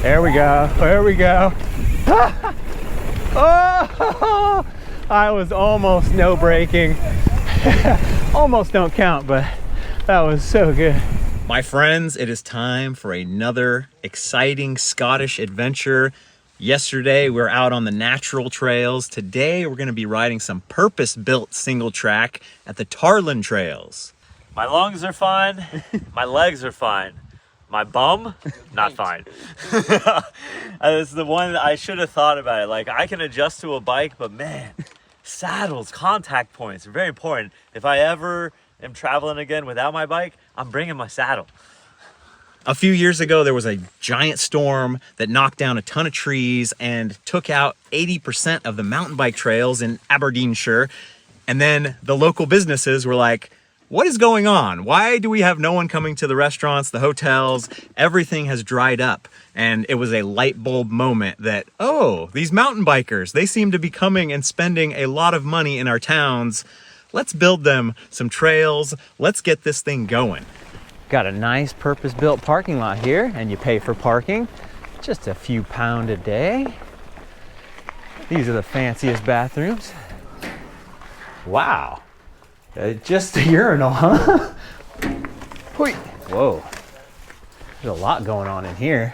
There we go. There we go. Oh, I was almost no braking. Almost don't count, but that was so good. My friends, it is time for another exciting Scottish adventure. Yesterday, we were out on the natural trails. Today, we're gonna be riding some purpose-built single track at the Tarland Trails. My lungs are fine. My legs are fine. My bum, not fine. It's the one I should have thought about it. Like, I can adjust to a bike, but man, saddles, contact points are very important. If I ever am traveling again without my bike, I'm bringing my saddle. A few years ago, there was a giant storm that knocked down a ton of trees and took out 80% of the mountain bike trails in Aberdeenshire. And then the local businesses were like, what is going on? Why do we have no one coming to the restaurants, the hotels? Everything has dried up. And it was a light bulb moment that, oh, these mountain bikers, they seem to be coming and spending a lot of money in our towns. Let's build them some trails. Let's get this thing going. Got a nice purpose-built parking lot here, and you pay for parking. Just a few pounds a day. These are the fanciest bathrooms. Wow. Just a urinal, huh? Whoa. There's a lot going on in here.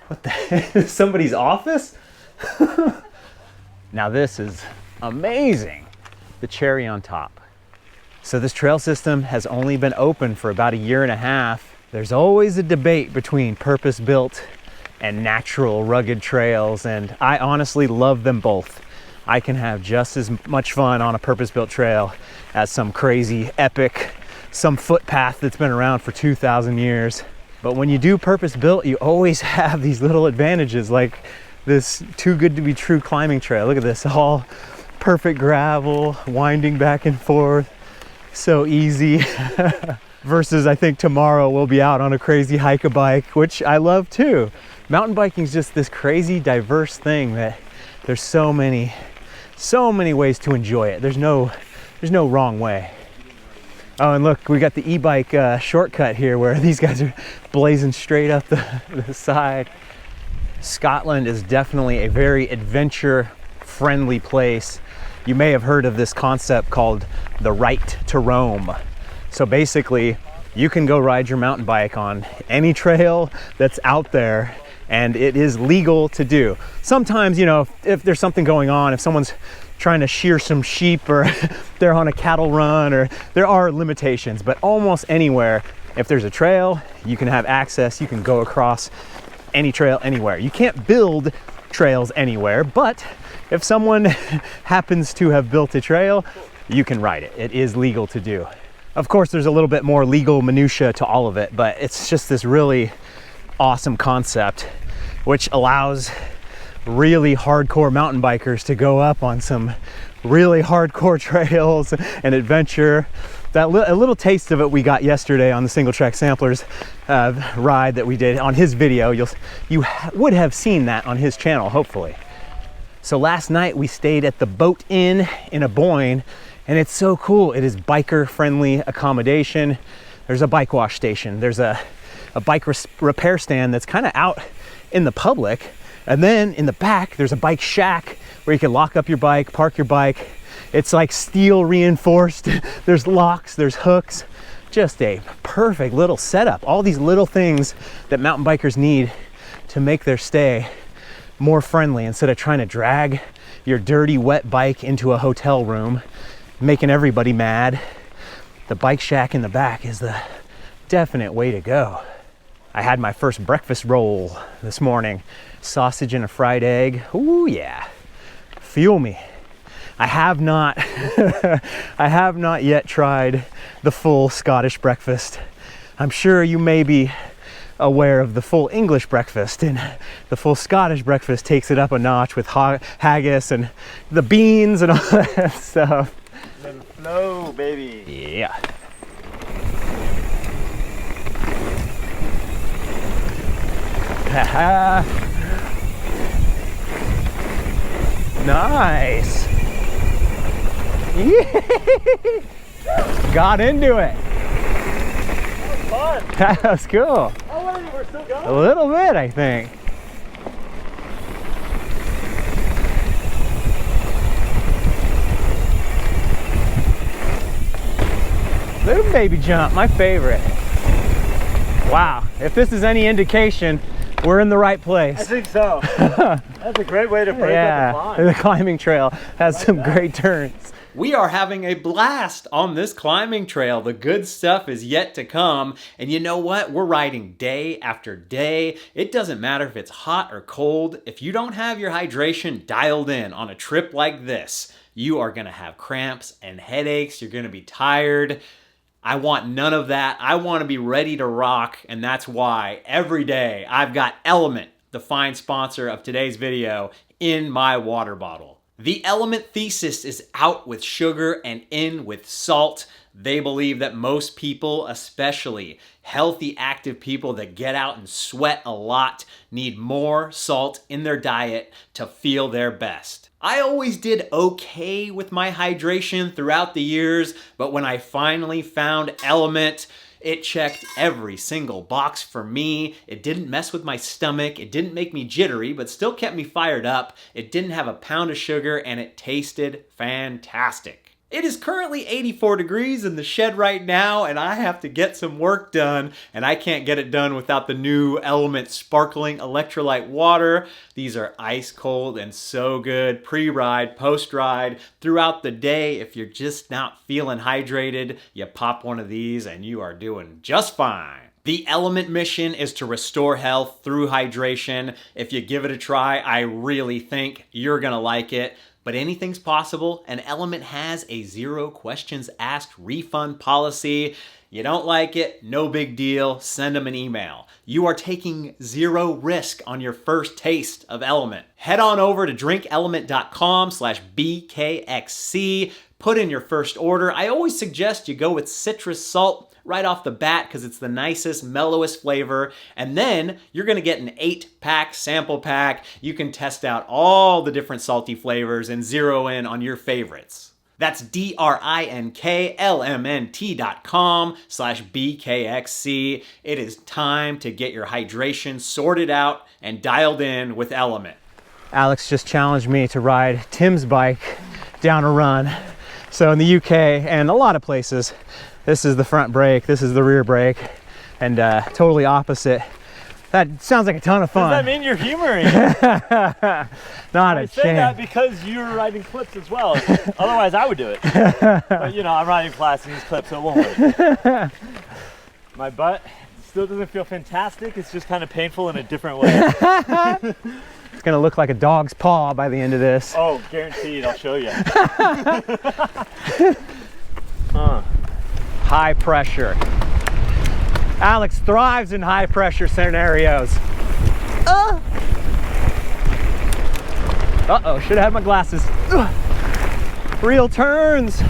What the heck? Is somebody's office? Now this is amazing. The cherry on top. So this trail system has only been open for about a year and a half. There's always a debate between purpose-built and natural rugged trails, and I honestly love them both. I can have just as much fun on a purpose-built trail as some crazy epic, some footpath that's been around for 2,000 years. But when you do purpose-built, you always have these little advantages, like this too good to be true climbing trail. Look at this, all perfect gravel, winding back and forth, so easy. Versus I think tomorrow we'll be out on a crazy hike-a-bike, which I love too. Mountain biking is just this crazy diverse thing that there's so many ways to enjoy it. There's no wrong way. Oh, and look, we got the e-bike shortcut here where these guys are blazing straight up the side. Scotland is definitely a very adventure-friendly place. You may have heard of this concept called the right to roam. So basically, you can go ride your mountain bike on any trail that's out there, and it is legal to do. Sometimes, you know, if there's something going on, if someone's trying to shear some sheep or they're on a cattle run, or there are limitations, but almost anywhere, if there's a trail, you can have access, you can go across any trail anywhere. You can't build trails anywhere, but if someone happens to have built a trail, you can ride it. It is legal to do. Of course, there's a little bit more legal minutia to all of it, but it's just this really awesome concept which allows really hardcore mountain bikers to go up on some really hardcore trails and adventure. A little taste of it we got yesterday on the Single Track Samplers ride that we did on his video. You would have seen that on his channel, hopefully. So last night we stayed at the Boat Inn in Aboyne, and it's so cool. It is biker-friendly accommodation. There's a bike wash station. There's a bike repair stand that's kind of out in the public. And then in the back, there's a bike shack where you can lock up your bike, park your bike. It's like steel reinforced. There's locks, there's hooks. Just a perfect little setup. All these little things that mountain bikers need to make their stay more friendly instead of trying to drag your dirty, wet bike into a hotel room, making everybody mad. The bike shack in the back is the definite way to go. I had my first breakfast roll this morning. Sausage and a fried egg. Ooh, yeah. Fuel me. I have not yet tried the full Scottish breakfast. I'm sure you may be aware of the full English breakfast, and the full Scottish breakfast takes it up a notch with haggis and the beans and all that stuff. Let it flow, baby. Yeah. Nice. Yeah. Got into it. That was fun. That was cool. I want going? We're still going? A little bit, I think. Little baby jump, my favorite. Wow, if this is any indication, we're in the right place. I think so. That's a great way to break up the climb. The climbing trail has some great turns. We are having a blast on this climbing trail. The good stuff is yet to come. And you know what? We're riding day after day. It doesn't matter if it's hot or cold. If you don't have your hydration dialed in on a trip like this, you are gonna have cramps and headaches. You're gonna be tired. I want none of that. I want to be ready to rock, and that's why every day I've got Element, the fine sponsor of today's video, in my water bottle. The Element thesis is out with sugar and in with salt. They believe that most people, especially healthy, active people that get out and sweat a lot, need more salt in their diet to feel their best. I always did okay with my hydration throughout the years, but when I finally found Element, it checked every single box for me. It didn't mess with my stomach, it didn't make me jittery, but still kept me fired up. It didn't have a pound of sugar, and it tasted fantastic. It is currently 84 degrees in the shed right now, and I have to get some work done, and I can't get it done without the new Element sparkling electrolyte water. These are ice cold and so good, pre-ride, post-ride, throughout the day. If you're just not feeling hydrated, you pop one of these and you are doing just fine. The Element mission is to restore health through hydration. If you give it a try, I really think you're gonna like it. But anything's possible, and Element has a 0 questions asked refund policy. You don't like it, no big deal, send them an email. You are taking 0 risk on your first taste of Element. Head on over to drinkelement.com/BKXC, put in your first order. I always suggest you go with citrus salt right off the bat because it's the nicest, mellowest flavor. And then you're gonna get an 8-pack sample pack. You can test out all the different salty flavors and zero in on your favorites. That's drinkelement.com/BKXC. It is time to get your hydration sorted out and dialed in with Element. Alex just challenged me to ride Tim's bike down a run. So in the UK and a lot of places, this is the front brake, this is the rear brake, and totally opposite. That sounds like a ton of fun. Does that mean you're humoring? Not a I say chance. that because you're riding clips as well. Otherwise, I would do it. But you know, I'm riding flats in these clips, so it won't work. My butt still doesn't feel fantastic. It's just kind of painful in a different way. It's gonna look like a dog's paw by the end of this. Oh, guaranteed. I'll show you. High pressure. Alex thrives in high pressure scenarios. Uh-oh, should have had my glasses. Real turns.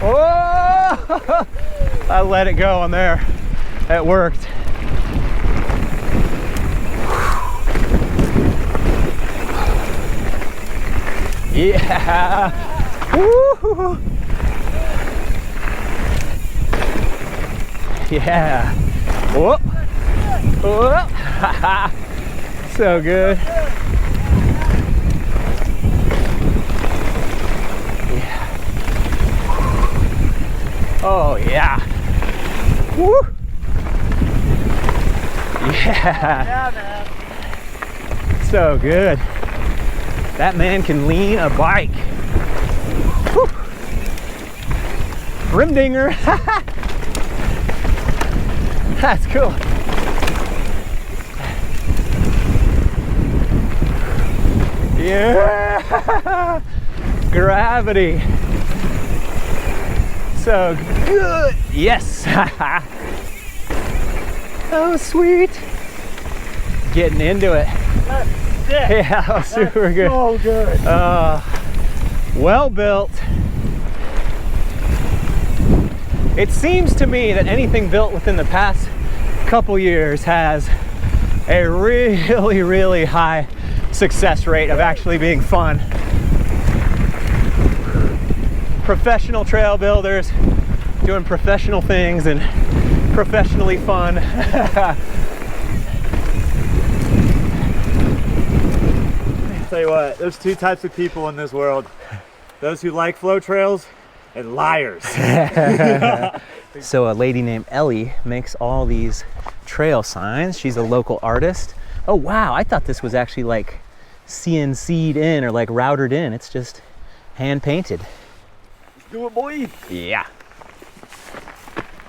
Oh! I let it go on there. It worked. Yeah. Woo. Yeah. Whoop. Whoop. So good. Yeah. Oh yeah. Woo. Yeah. Yeah, man. So good. That man can lean a bike. Woo. Rim dinger. That's cool. Yeah. Gravity. So good. Yes. Oh, sweet. Getting into it. That's sick. Yeah, that was super good. So good. Well built. It seems to me that anything built within the past couple years has a really, really high success rate of actually being fun. Professional trail builders doing professional things and professionally fun. tell you what, there's two types of people in this world. Those who like flow trails and liars. So a lady named Ellie makes all these trail signs. She's a local artist. Oh wow, I thought this was actually like CNC'd in or like routered in. It's just hand painted. Let's do it, boy. Yeah.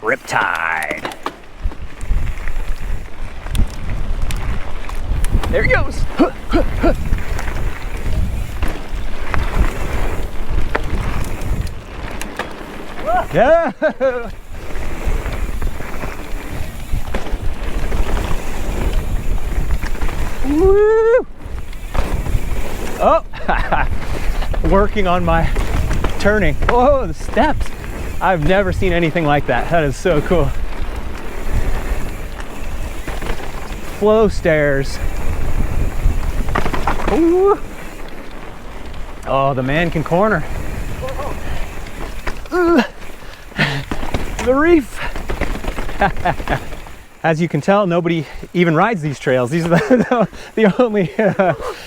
Riptide. There he goes. Yeah. Woo. Oh, working on my turning. Oh, the steps. I've never seen anything like that. That is so cool. Flow stairs. Ooh. Oh, the man can corner. The reef. As you can tell, nobody even rides these trails. These are the only,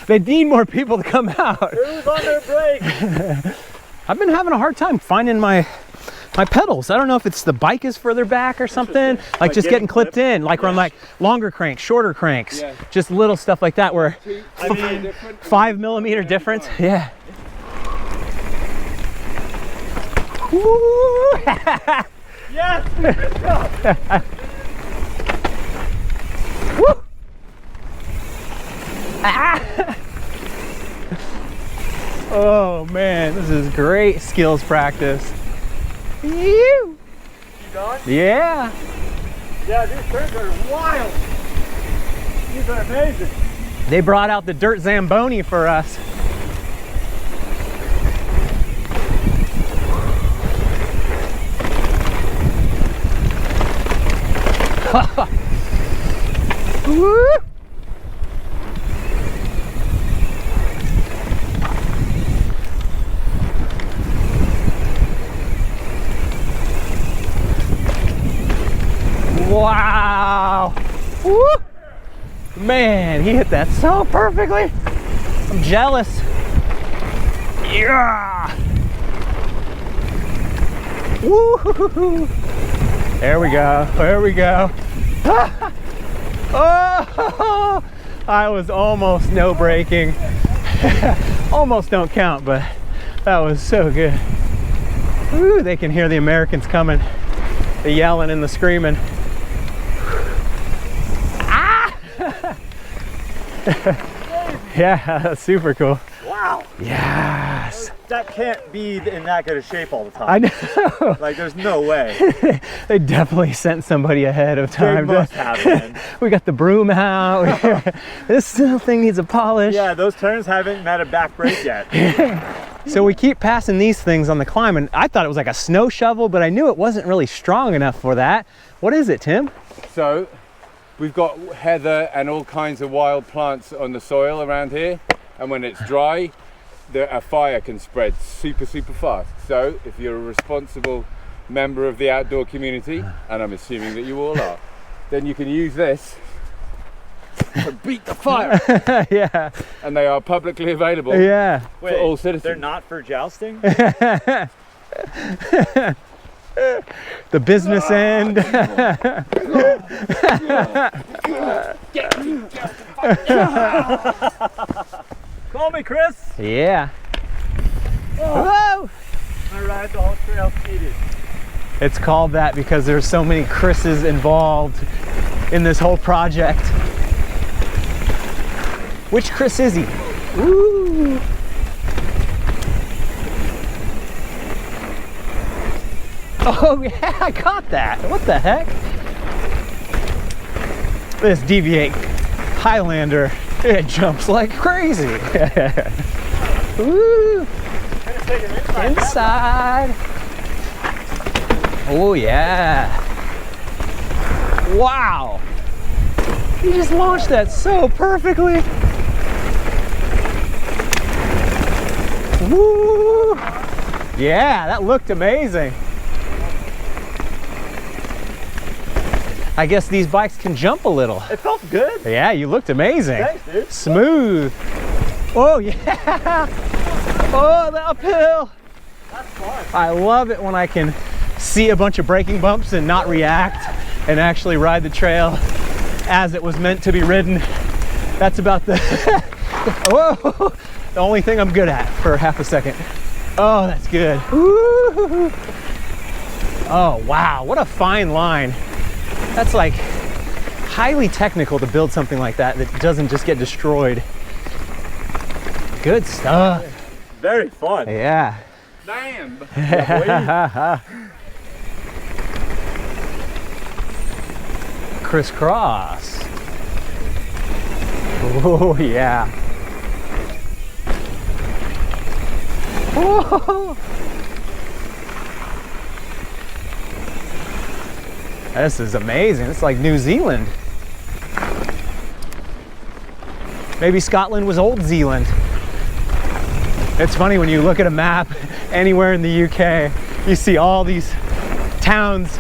they need more people to come out. Who's on their break? I've been having a hard time finding my pedals. I don't know if it's the bike is further back or something, like just getting clipped in, like on like longer cranks, shorter cranks, just little stuff like that where 5 millimeter difference. Yeah. Woo! Yes! Good job. Woo! Ah! Oh man, this is great skills practice. You done? Yeah. Yeah, these turns are wild. These are amazing. They brought out the dirt Zamboni for us. Woo! Wow! Woo! Man, he hit that so perfectly. I'm jealous. Yeah! Woo! There we go. There we go. Oh! I was almost no braking. Almost don't count, but that was so good. Woo, they can hear the Americans coming. The yelling and the screaming. Ah! Yeah, that's super cool. Wow. Yes. That can't be in that good a shape all the time. I know. Like, there's no way. They definitely sent somebody ahead of time. They must have been. We got the broom out. This thing needs a polish. Yeah, those turns haven't met a back brake yet. So we keep passing these things on the climb, and I thought it was like a snow shovel, but I knew it wasn't really strong enough for that. What is it, Tim? So we've got heather and all kinds of wild plants on the soil around here, and when it's dry, a fire can spread super fast. So if you're a responsible member of the outdoor community, and I'm assuming that you all are, then you can use this to beat the fire. Yeah. And they are publicly available Yeah. for all citizens. They're not for jousting? The business end. Call me Chris. Yeah. Oh. I ride the whole trail seated. It's called that because there's so many Chris's involved in this whole project. Which Chris is he? Ooh. Oh yeah, I got that. What the heck? This Deviate Highlander, it jumps like crazy. Ooh. Inside. Oh yeah. Wow. You just launched that so perfectly. Woo. Yeah, that looked amazing. I guess these bikes can jump a little. It felt good. Yeah, you looked amazing. Thanks, dude. Smooth. Oh yeah! Oh, the uphill! That's fun. I love it when I can see a bunch of braking bumps and not react and actually ride the trail as it was meant to be ridden. That's about the whoa, the only thing I'm good at for half a second. Oh, that's good. Woo. Oh wow, what a fine line. That's like highly technical to build something like that that doesn't just get destroyed. Good stuff. Very fun. Yeah. Damn. Crisscross. Oh yeah. Whoa. This is amazing. It's like New Zealand. Maybe Scotland was Old Zealand. It's funny when you look at a map anywhere in the UK, you see all these towns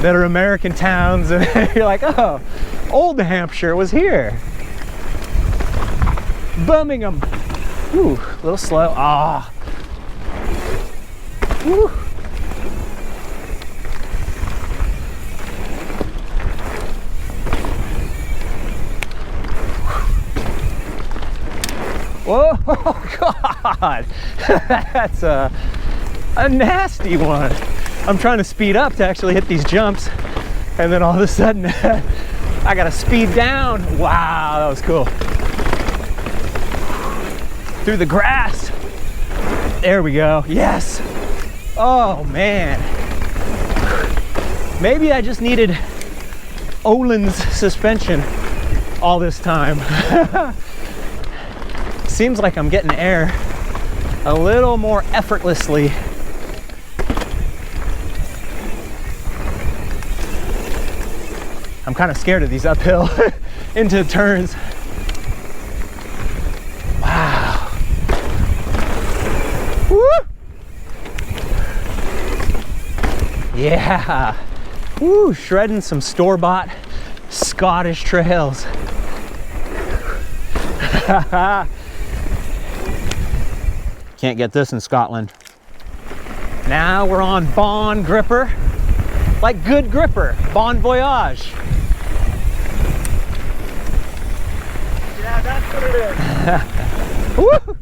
that are American towns, and you're like, oh, Old Hampshire was here. Birmingham. Ooh, a little slow. Ah. Woo. Whoa, God, that's a nasty one. I'm trying to speed up to actually hit these jumps, and then all of a sudden, I gotta speed down. Wow, that was cool. Through the grass. There we go, yes. Oh man. Maybe I just needed Olin's suspension all this time. Seems like I'm getting air a little more effortlessly. I'm kind of scared of these uphill into turns. Wow. Woo! Yeah. Woo, shredding some store-bought Scottish trails. Can't get this in Scotland. Now we're on Bon Gripper. Like good gripper, Bon Voyage. Yeah, that's what it is. Woo!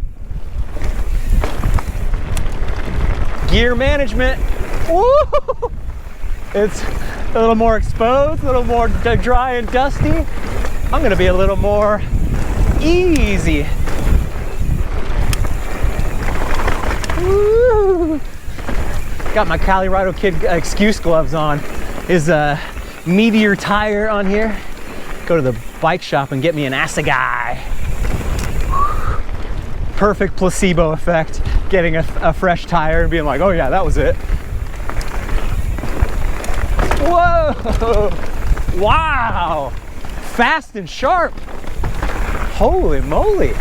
Gear management. Woo! It's a little more exposed, a little more dry and dusty. I'm gonna be a little more easy. Woo! Got my Colorado Kid excuse gloves on. Is a Meteor tire on here. Go to the bike shop and get me an Assegai. Perfect placebo effect. Getting a fresh tire and being like, oh yeah, that was it. Whoa! Wow! Fast and sharp. Holy moly.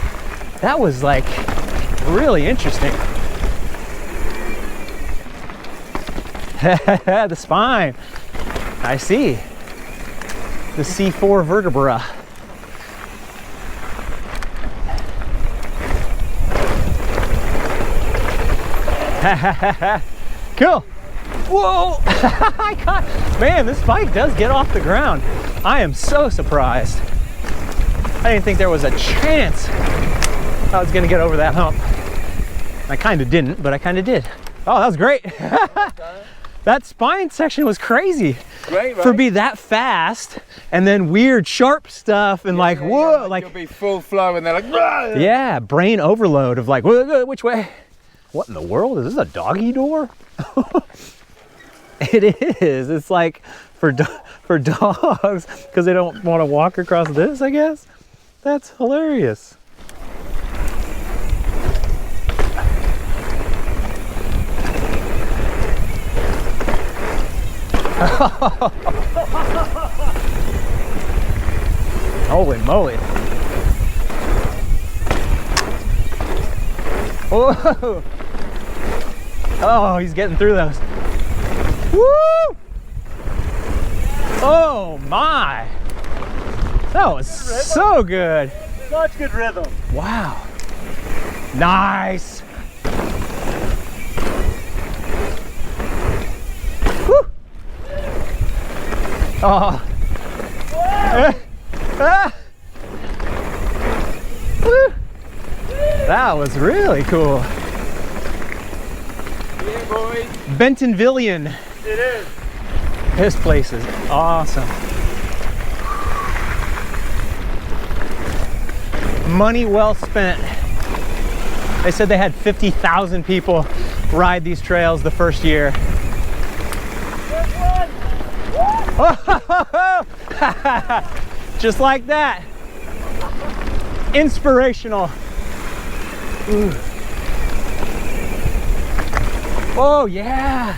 That was like really interesting. The spine. I see. The C4 vertebra. Cool. Whoa! Man, this bike does get off the ground. I am so surprised. I didn't think there was a chance I was gonna get over that hump. I kind of didn't, but I kind of did. Oh, that was great. That spine section was crazy. Great, right? For be that fast and then weird sharp stuff and like, whoa, like you'll be full flow and they're like, "Rah!" yeah, brain overload of like, which way? What in the world? Is this a doggy door? It is. It's like for dogs because they don't want to walk across this, I guess. That's hilarious. Holy moly. Whoa. Oh, he's getting through those. Woo! Oh my. That was so good. Such good rhythm. Wow. Nice. Woo. Oh. Woo. That was really cool. Yeah, boys. Bentonvillian. It is. This place is awesome. Money well spent. They said they had 50,000 people ride these trails the first year. Just like that. Inspirational. Ooh. Oh yeah.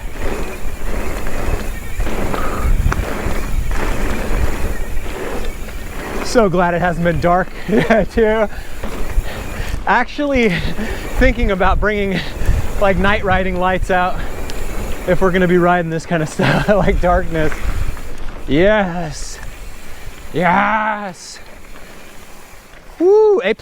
So glad it hasn't been dark too. Actually thinking about bringing like night riding lights out if we're gonna be riding this kind of stuff, like darkness. Yes. Yes. Woo, A++,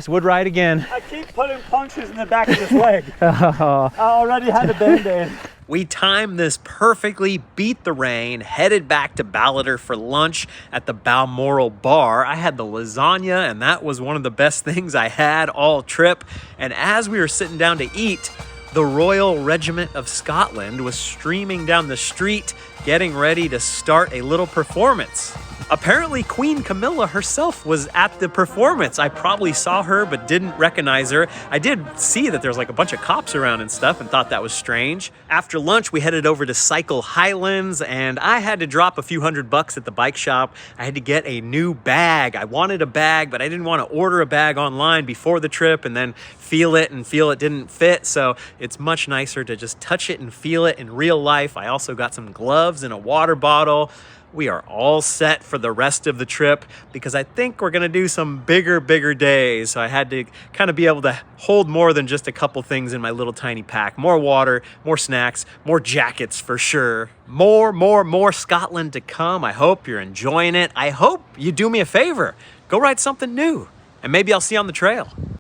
would ride again. I keep putting punctures in the back of this leg. I already had a Band-Aid. We timed this perfectly, beat the rain, headed back to Ballater for lunch at the Balmoral Bar. I had the lasagna, and that was one of the best things I had all trip. And as we were sitting down to eat, the Royal Regiment of Scotland was streaming down the street, getting ready to start a little performance. Apparently, Queen Camilla herself was at the performance. I probably saw her, but didn't recognize her. I did see that there's like a bunch of cops around and stuff and thought that was strange. After lunch, we headed over to Cycle Highlands, and I had to drop a few $100 at the bike shop. I had to get a new bag. I wanted a bag, but I didn't want to order a bag online before the trip and then feel it didn't fit. So it's much nicer to just touch it and feel it in real life. I also got some gloves and a water bottle. We are all set for the rest of the trip because I think we're gonna do some bigger days. So I had to kind of be able to hold more than just a couple things in my little tiny pack. More water, more snacks, more jackets for sure. More Scotland to come. I hope you're enjoying it. I hope you do me a favor. Go ride something new and maybe I'll see you on the trail.